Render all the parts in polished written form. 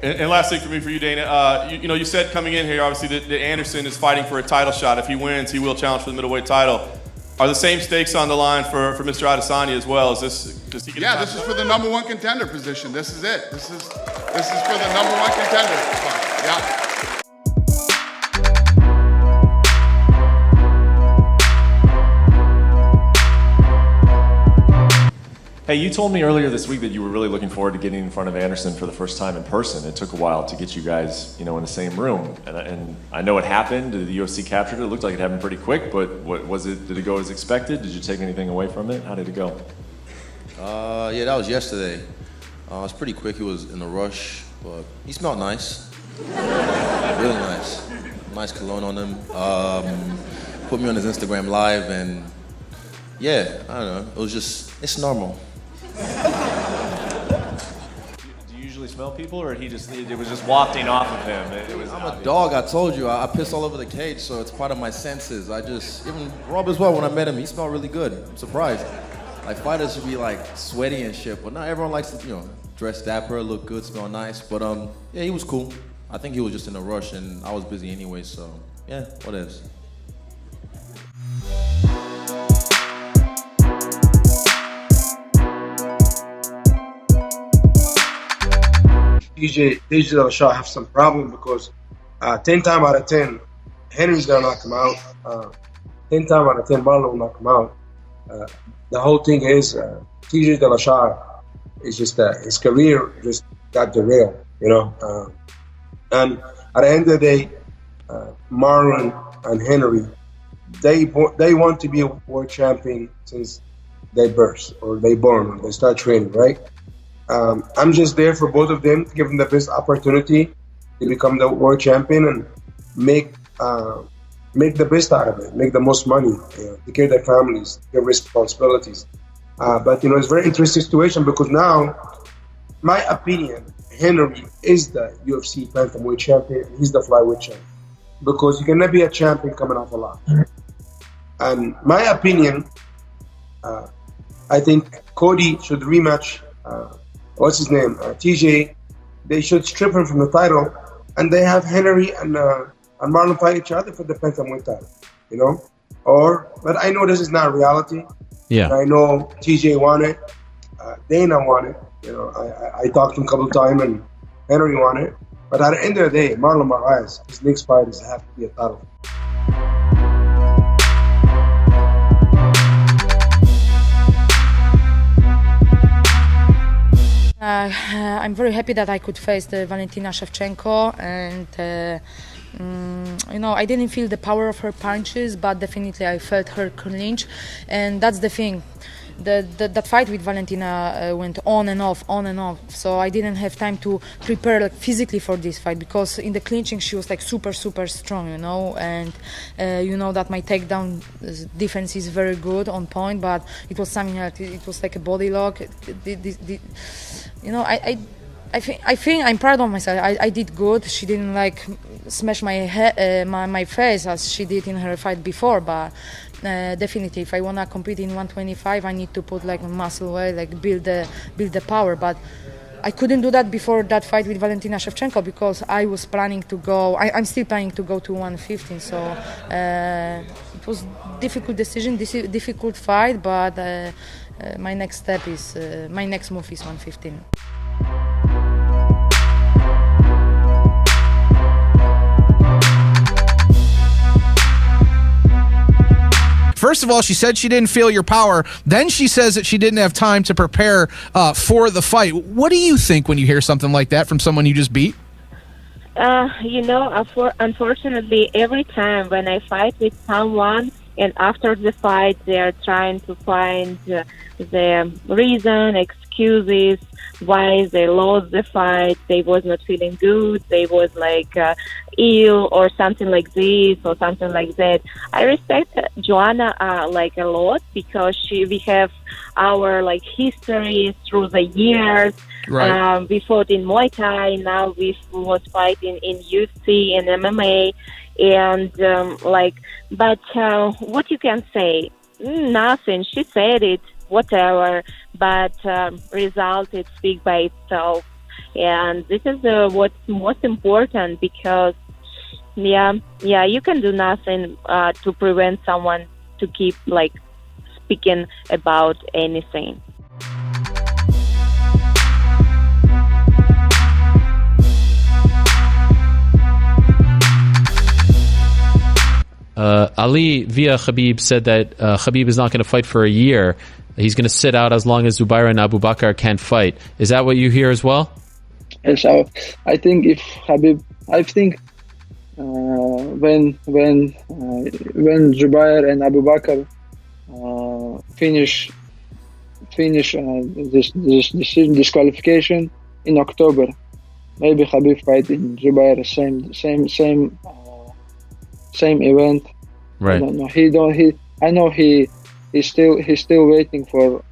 And last thing for me, for you, Dana, you said coming in here, obviously, that Anderson is fighting for a title shot. If he wins, he will challenge for the middleweight title. Are the same stakes on the line for Mr. Adesanya as well? Does he get this is for the #1 contender position. This is it. This is for the #1 contender. Yeah. Hey, you told me earlier this week that you were really looking forward to getting in front of Anderson for the first time in person. It took a while to get you guys, in the same room. And I know it happened. The UFC captured it. It looked like it happened pretty quick, but what was it? Did it go as expected? Did you take anything away from it? How did it go? Yeah, that was yesterday. It was pretty quick. He was in a rush, but he smelled nice. Really nice. Nice cologne on him. Put me on his Instagram live, and yeah, I don't know. It's normal. Do you usually smell people, or it was just wafting off of him? I'm a dog, I told you. I piss all over the cage, so it's part of my senses. Even Rob as well, when I met him, he smelled really good. I'm surprised. Like, fighters should be like sweaty and shit, but not everyone likes to, dress dapper, look good, smell nice. But yeah, he was cool. I think he was just in a rush, and I was busy anyway, so yeah, what else? TJ Dillasahw have some problem because 10 times out of 10, Henry's gonna knock him out. 10 times out of 10, Marlon will knock him out. The whole thing is TJ Dillasahw is just his career just got derailed, and at the end of the day, Marlon and Henry, they want to be a world champion since they birth or they born or they start training, right? I'm just there for both of them to give them the best opportunity to become the world champion and make the best out of it, make the most money, take care of their families, their responsibilities. But it's a very interesting situation because now, my opinion, Henry is the UFC bantamweight champion. He's the flyweight champion because you cannot be a champion coming off a loss. And my opinion, I think Cody should rematch. What's his name? TJ. They should strip him from the title, and they have Henry and Marlon fight each other for the bantamweight title. But I know this is not reality. Yeah. And I know TJ won it, Dana won it. I talked to him a couple of times, and Henry won it. But at the end of the day, Marlon Moraes, his next fight is have to be a title. I'm very happy that I could face the Valentina Shevchenko, and I didn't feel the power of her punches, but definitely I felt her clinch, and that's the thing. That fight with Valentina went on and off, so I didn't have time to prepare physically for this fight, because in the clinching she was super strong, and that my takedown defense is very good, on point, but it was something like, it was like a body lock. I think I'm proud of myself. I did good. She didn't smash my face as she did in her fight before, but definitely if I wanna compete in 125, I need to put muscle weight, build the power. But I couldn't do that before that fight with Valentina Shevchenko because I was planning to go. I'm still planning to go to 115. So it was difficult decision, difficult fight. But my next move is 115. First of all, she said she didn't feel your power. Then she says that she didn't have time to prepare for the fight. What do you think when you hear something like that from someone you just beat? Unfortunately, every time when I fight with someone and after the fight they are trying to find the reason, excuses why they lost the fight, they was not feeling good, they was ill or something like this or something like that. I respect Joanna a lot because we have our history through the years. Right. We fought in Muay Thai, now we was fighting in UFC and MMA, and but what you can say? Nothing. She said it, whatever. But result, it speaks by itself. and this is what's most important, because you can do nothing to prevent someone to keep like speaking about anything. Ali via Khabib said that Khabib is not going to fight for a year. He's going to sit out as long as Zubaira and Abu Bakr can't fight. Is that what you hear as well? Yes, I think if Khabib, I think when Zubair and Abu Bakr finish this disqualification in October, maybe Khabib fight in Zubair same event. Right. No, he don't. I know he's still waiting for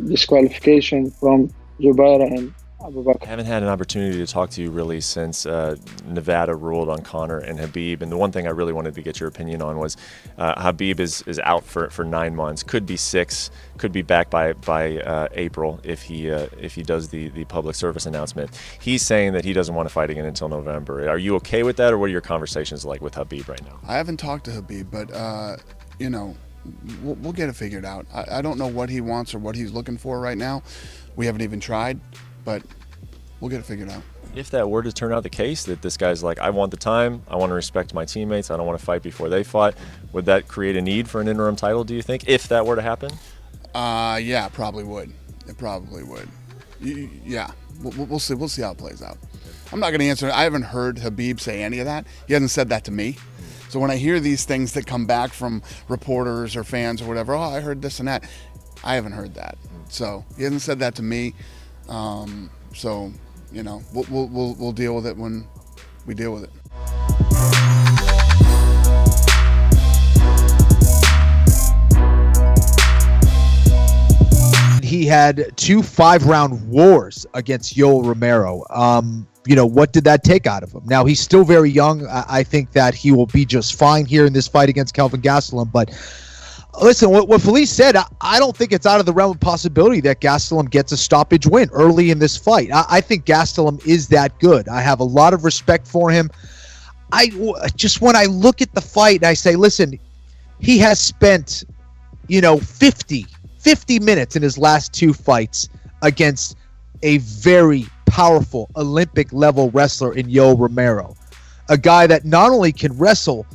disqualification from Zubaira and Abu Bakr. I haven't had an opportunity to talk to you really since Nevada ruled on Conor and Khabib, and the one thing I really wanted to get your opinion on was Khabib is out for 9 months, could be 6, could be back by April if he does the public service announcement. He's saying that he doesn't want to fight again until November. Are you okay with that, or what are your conversations like with Khabib right now? I haven't talked to Khabib, but you know, we'll get it figured out. I don't know what he wants or what he's looking for right now. We haven't even tried, but we'll get it figured out. If that were to turn out the case, that this guy's like, I want the time, I want to respect my teammates, I don't want to fight before they fought, would that create a need for an interim title, do you think, if that were to happen? Yeah, it probably would. It probably would. Yeah, we'll see. We'll see how it plays out. I'm not going to answer. I haven't heard Khabib say any of that. He hasn't said that to me. So when I hear these things that come back from reporters or fans or whatever, oh, I heard this and that, I haven't heard that. So he hasn't said that to me. So you know, we'll deal with it when we deal with it. He had 2 5-round wars against Yoel Romero. You know, what did that take out of him? Now, he's still very young. I think that he will be just fine here in this fight against Kelvin Gastelum. But listen, what Felice said, I don't think it's out of the realm of possibility that Gastelum gets a stoppage win early in this fight. I think Gastelum is that good. I have a lot of respect for him. When I look at the fight, I say, listen, he has spent, 50 minutes in his last 2 fights against a very powerful Olympic level wrestler in Yoel Romero, a guy that not only can wrestle,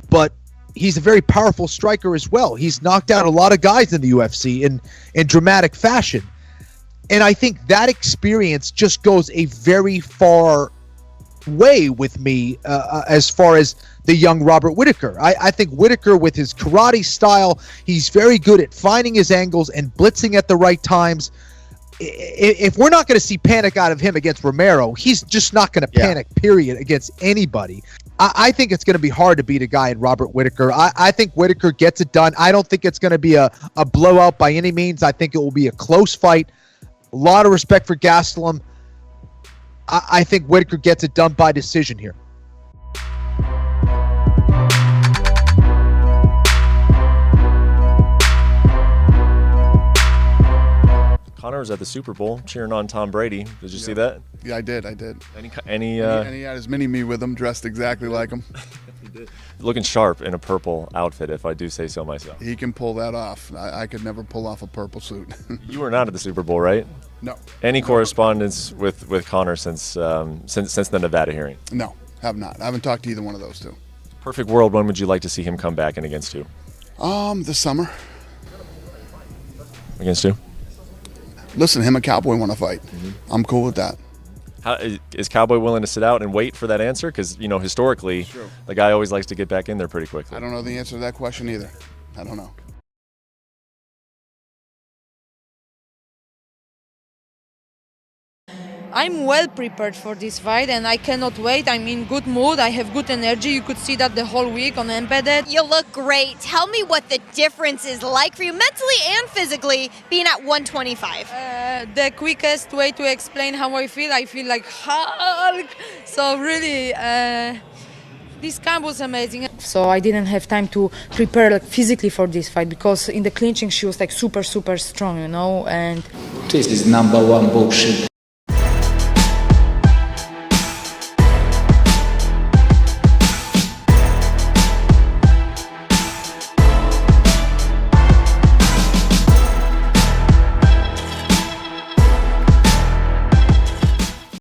but he's a very powerful striker as well. He's knocked out a lot of guys in the UFC in dramatic fashion. And I think that experience just goes a very far way with me as far as the young Robert Whittaker. I think Whittaker, with his karate style, he's very good at finding his angles and blitzing at the right times. If we're not going to see panic out of him against Romero, he's just not going to panic, period, against anybody. I think it's going to be hard to beat a guy in Robert Whittaker. I think Whittaker gets it done. I don't think it's going to be a blowout by any means. I think it will be a close fight. A lot of respect for Gastelum. I think Whittaker gets it done by decision here. Conor was at the Super Bowl cheering on Tom Brady. Did you see that? Yeah, I did. And he had his mini-me with him, dressed exactly like him. He did. Looking sharp in a purple outfit, if I do say so myself. He can pull that off. I could never pull off a purple suit. You were not at the Super Bowl, right? No. Any correspondence with Conor since the Nevada hearing? No, have not. I haven't talked to either one of those two. Perfect world, when would you like to see him come back and against who? This summer. Against who? Listen, him and Cowboy want to fight. Mm-hmm. I'm cool with that. Is Cowboy willing to sit out and wait for that answer? Because, historically, the guy always likes to get back in there pretty quickly. I don't know the answer to that question either. I don't know. I'm well prepared for this fight and I cannot wait. I'm in good mood. I have good energy. You could see that the whole week on Embedded. You look great. Tell me what the difference is like for you mentally and physically being at 125. The quickest way to explain how I feel like Hulk. So really, this camp was amazing. So I didn't have time to prepare physically for this fight because in the clinching she was super strong, and this is #1 bullshit.